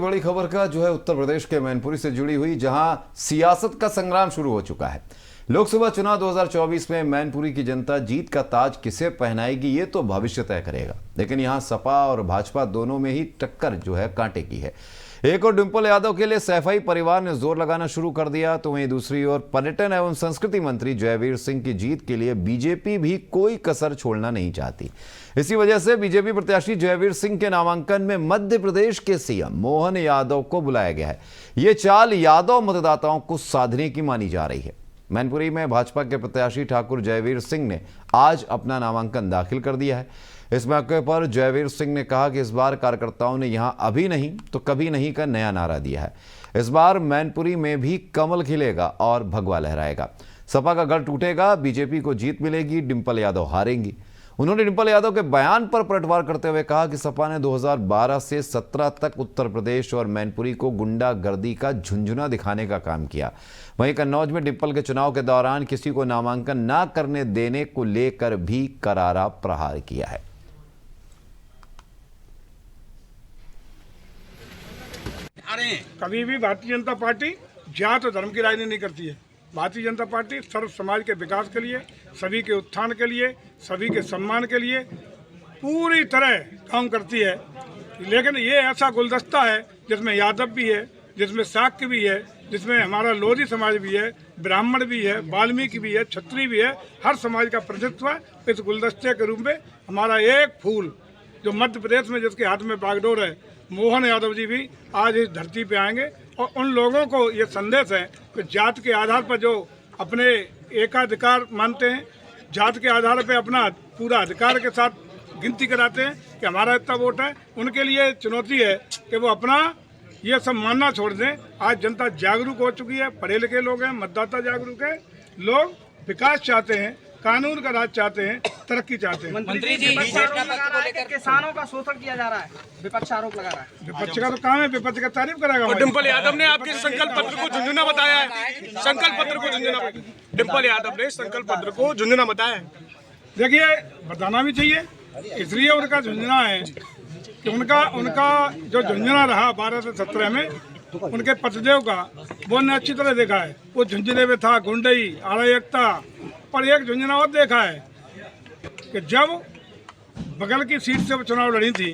बड़ी खबर का जो है उत्तर प्रदेश के मैनपुरी से जुड़ी हुई, जहां सियासत का संग्राम शुरू हो चुका है। लोकसभा चुनाव 2024 में मैनपुरी की जनता जीत का ताज किसे पहनाएगी ये तो भविष्य तय करेगा, लेकिन यहां सपा और भाजपा दोनों में ही टक्कर जो है कांटे की है। एक और डिंपल यादव के लिए सैफई परिवार ने जोर लगाना शुरू कर दिया, तो वहीं दूसरी ओर पर्यटन एवं संस्कृति मंत्री जयवीर सिंह की जीत के लिए बीजेपी भी कोई कसर छोड़ना नहीं चाहती। इसी वजह से बीजेपी प्रत्याशी जयवीर सिंह के नामांकन में मध्य प्रदेश के सीएम मोहन यादव को बुलाया गया है। ये चाल यादव मतदाताओं को साधने की मानी जा रही है। मैनपुरी में भाजपा के प्रत्याशी ठाकुर जयवीर सिंह ने आज अपना नामांकन दाखिल कर दिया है। इस मौके पर जयवीर सिंह ने कहा कि इस बार कार्यकर्ताओं ने यहां अभी नहीं तो कभी नहीं का नया नारा दिया है। इस बार मैनपुरी में भी कमल खिलेगा और भगवा लहराएगा। सपा का गढ़ टूटेगा, बीजेपी को जीत मिलेगी, डिंपल यादव हारेंगी। उन्होंने डिंपल यादव के बयान पर पलटवार करते हुए कहा कि सपा ने 2012 से 17 तक उत्तर प्रदेश और मैनपुरी को गुंडागर्दी का झुंझुना दिखाने का काम किया। वहीं कन्नौज में डिंपल के चुनाव के दौरान किसी को नामांकन न करने देने को लेकर भी करारा प्रहार किया है। कभी भी भारतीय जनता पार्टी जात और धर्म की राजनीति नहीं करती है। भारतीय जनता पार्टी सर्व समाज के विकास के लिए, सभी के उत्थान के लिए, सभी के सम्मान के लिए पूरी तरह काम करती है। लेकिन ये ऐसा गुलदस्ता है जिसमें यादव भी है, जिसमें शाक्य भी है, जिसमें हमारा लोधी समाज भी है, ब्राह्मण भी है, वाल्मीकि भी है, क्षत्रिय भी है, हर समाज का प्रतिनिधित्व है। इस गुलदस्ते के रूप में हमारा एक फूल जो मध्य प्रदेश में जिसके हाथ में बागडोर है, मोहन यादव जी भी आज इस धरती पे आएंगे। और उन लोगों को ये संदेश है कि जात के आधार पर जो अपने एकाधिकार मानते हैं, जात के आधार पे अपना पूरा अधिकार के साथ गिनती कराते हैं कि हमारा इतना वोट है, उनके लिए चुनौती है कि वो अपना ये सब मानना छोड़ दें। आज जनता जागरूक हो चुकी है, पढ़े लिखे लोग हैं, मतदाता जागरूक है, लोग विकास चाहते हैं, कानून का राज चाहते हैं, तरक्की चाहते हैं। मंत्री जी किसानों का शोषण किया जा रहा है, विपक्ष आरोप लगा रहा है। विपक्ष का तो काम है, विपक्ष का तारीफ करेगा। डिंपल यादव ने आपके संकल्प पत्र को झुंझुना बताया है। संकल्प पत्र को झुंझुना, डिंपल यादव ने संकल्प पत्र को झुंझुना बताया है। देखिए, बताना भी चाहिए, इसलिए उनका झुंझुना है कि उनका जो झुंझुना रहा 12 से 17 में उनके पतिदेव का, वो ने अच्छी तरह देखा है। वो झुंझुने में था गुंडई, अराजकता। पर एक झुंझुना और देखा है कि जब बगल की सीट से वो चुनाव लड़ी थी,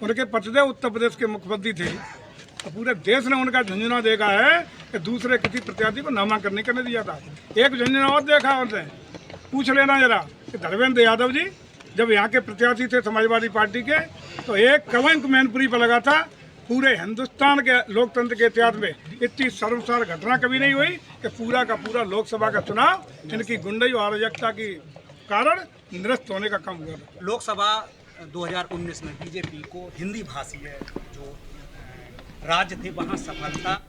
उनके पतिदेव उत्तर प्रदेश के मुख्यमंत्री थे, तो पूरे देश ने उनका झुंझुना देखा है कि दूसरे किसी प्रत्याशी को नामांकन नहीं करने दिया था। एक झुंझुना और देखा है उनसे, पूछ लेना जरा कि धर्मेंद्र यादव जी जब यहाँ के प्रत्याशी थे समाजवादी पार्टी के, तो एक कलंक मैनपुरी पर लगा था। पूरे हिंदुस्तान के लोकतंत्र के इतिहास में इतनी शर्मसार घटना कभी नहीं हुई कि पूरा का पूरा लोकसभा का चुनाव इनकी गुंडई और अराजकता के कारण निरस्त होने का काम हुआ। लोकसभा 2019 में बीजेपी को हिंदी भाषी जो राज्य थे वहां सफलता।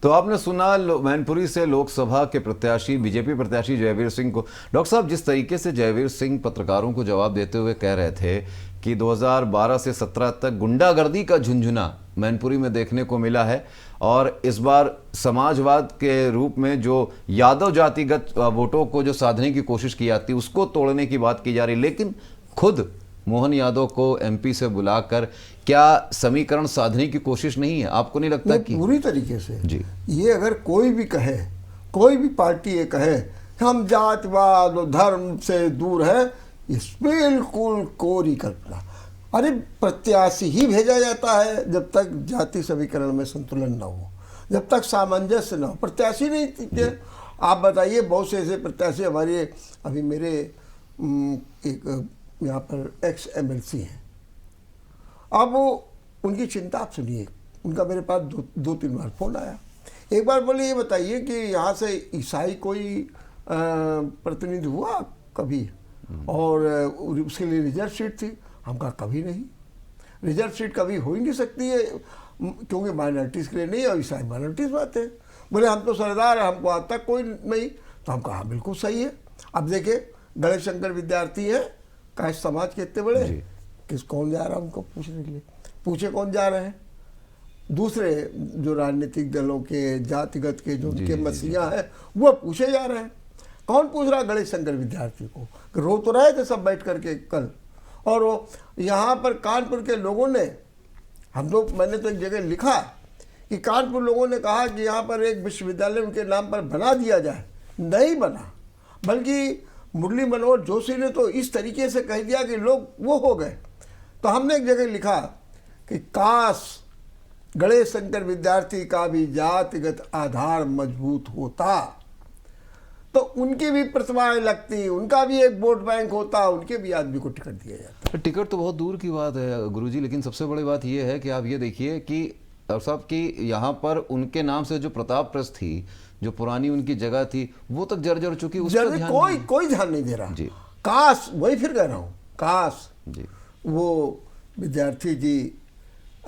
तो आपने सुना मैनपुरी से लोकसभा के प्रत्याशी, बीजेपी प्रत्याशी जयवीर सिंह को। डॉक्टर साहब, जिस तरीके से जयवीर सिंह पत्रकारों को जवाब देते हुए कह रहे थे कि 2012 से 17 तक गुंडागर्दी का झुंझुना मैनपुरी में देखने को मिला है, और इस बार समाजवाद के रूप में जो यादव जातिगत वोटों को जो साधने की कोशिश की जाती है उसको तोड़ने की बात की जा रही, लेकिन खुद मोहन यादव को एमपी से बुलाकर क्या समीकरण साधने की कोशिश नहीं है? आपको नहीं लगता कि पूरी तरीके से जी ये अगर कोई भी कहे, कोई भी पार्टी ये कहे हम जातिवाद और धर्म से दूर है, इस बिल्कुल कोरी कल्पना। अरे प्रत्याशी ही भेजा जाता है जब तक जाति समीकरण में संतुलन न हो, जब तक सामंजस्य न हो, प्रत्याशी नहीं थे। आप बताइए, बहुत से ऐसे प्रत्याशी हमारे, अभी मेरे एक यहाँ पर एक्स MLC हैं, अब वो उनकी चिंता आप सुनिए। उनका मेरे पास दो तीन बार फ़ोन आया। एक बार बोले ये बताइए कि यहाँ से ईसाई कोई प्रतिनिधि हुआ कभी, और उसके लिए रिजर्व सीट थी? हम कहा कभी नहीं, रिजर्व सीट कभी हो ही नहीं सकती है, क्योंकि माइनॉरिटीज़ के लिए नहीं, और ईसाई माइनॉरिटीज़ में आते हैं। बोले हम तो सरदार हैं, हमको आज तक कोई नहीं। तो हम कहा बिल्कुल सही है। अब देखिए, गणेश शंकर विद्यार्थी है, काश समाज के इतने बड़े, कौन जा रहा है उनको पूछने के लिए? पूछे कौन जा रहे हैं? दूसरे जो राजनीतिक दलों के, जातिगत के जो उनके मसीहा हैं, वो पूछे जा रहे हैं। कौन पूछ रहा गणेश शंकर विद्यार्थी को? रो तो रहे थे सब बैठ करके कल, और वो यहाँ पर कानपुर के लोगों ने मैंने तो एक जगह लिखा कि कानपुर लोगों ने कहा कि यहाँ पर एक विश्वविद्यालय उनके नाम पर बना दिया जाए, नहीं बना, बल्कि मुरली मनोहर जोशी ने तो इस तरीके से कह दिया कि लोग वो हो गए। तो हमने एक जगह लिखा कि काश गणेश शंकर विद्यार्थी का भी जातिगत आधार मजबूत होता तो उनकी भी प्रतिभाएं लगती, उनका भी एक वोट बैंक होता, उनके भी आदमी को टिकट दिया जाता। टिकट तो बहुत दूर की बात है गुरुजी, लेकिन सबसे बड़ी बात यह है कि आप ये देखिए कि साहब की यहाँ पर उनके नाम से जो प्रताप प्रेस थी, जो पुरानी उनकी जगह थी, वो तक जर्जर चुकी, उस पर ध्यान कोई ध्यान नहीं दे रहा जी। काश, वही फिर कह रहा हूँ, काश जी वो विद्यार्थी जी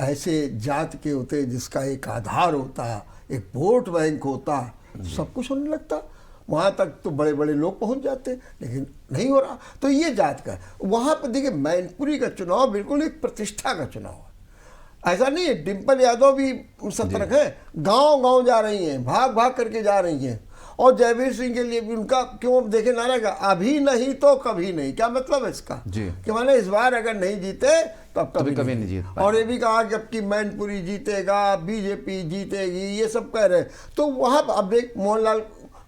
ऐसे जात के होते जिसका एक आधार होता, एक वोट बैंक होता, सब कुछ होने लगता, वहाँ तक तो बड़े बड़े लोग पहुँच जाते, लेकिन नहीं हो रहा। तो ये जात का वहाँ पर देखिए, मैनपुरी का चुनाव बिल्कुल एक प्रतिष्ठा का चुनाव है। ऐसा नहीं है, डिम्पल यादव भी सतर्क है, गांव गांव जा रही हैं, भाग भाग करके जा रही हैं। और जयवीर सिंह के लिए भी उनका क्यों देखे नारा का, अभी नहीं तो कभी नहीं, क्या मतलब है इसका जी। कि माने इस बार अगर नहीं जीते तो अब कभी नहीं जीत पाए। और ये भी कहा कि अब की मैनपुरी जीतेगा, बीजेपी जीतेगी, ये सब कह रहे। तो वहाँ अब एक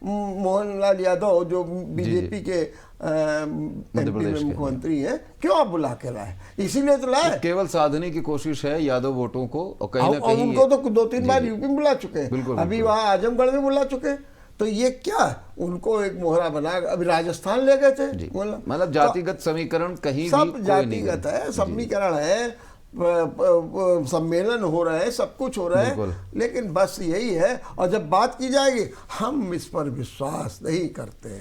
मोहनलाल यादव जो बीजेपी के MP में मुख्यमंत्री हैं, क्यों आप बुला के लाए? इसीलिए तो लाए, केवल साधने की कोशिश है यादव वोटों को, और कहीं ना कहीं उनको तो 2-3 बार यूपी में बुला चुके हैं, अभी वहाँ आजमगढ़ में बुला चुके। तो ये क्या, उनको एक मोहरा बना, अभी राजस्थान ले गए थे, मतलब जातिगत समीकरण कहीं सब भी जातिगत है, समीकरण है, सम्मेलन हो रहे हैं, सब कुछ हो रहा है, लेकिन बस यही है। और जब बात की जाएगी, हम इस पर विश्वास नहीं करते।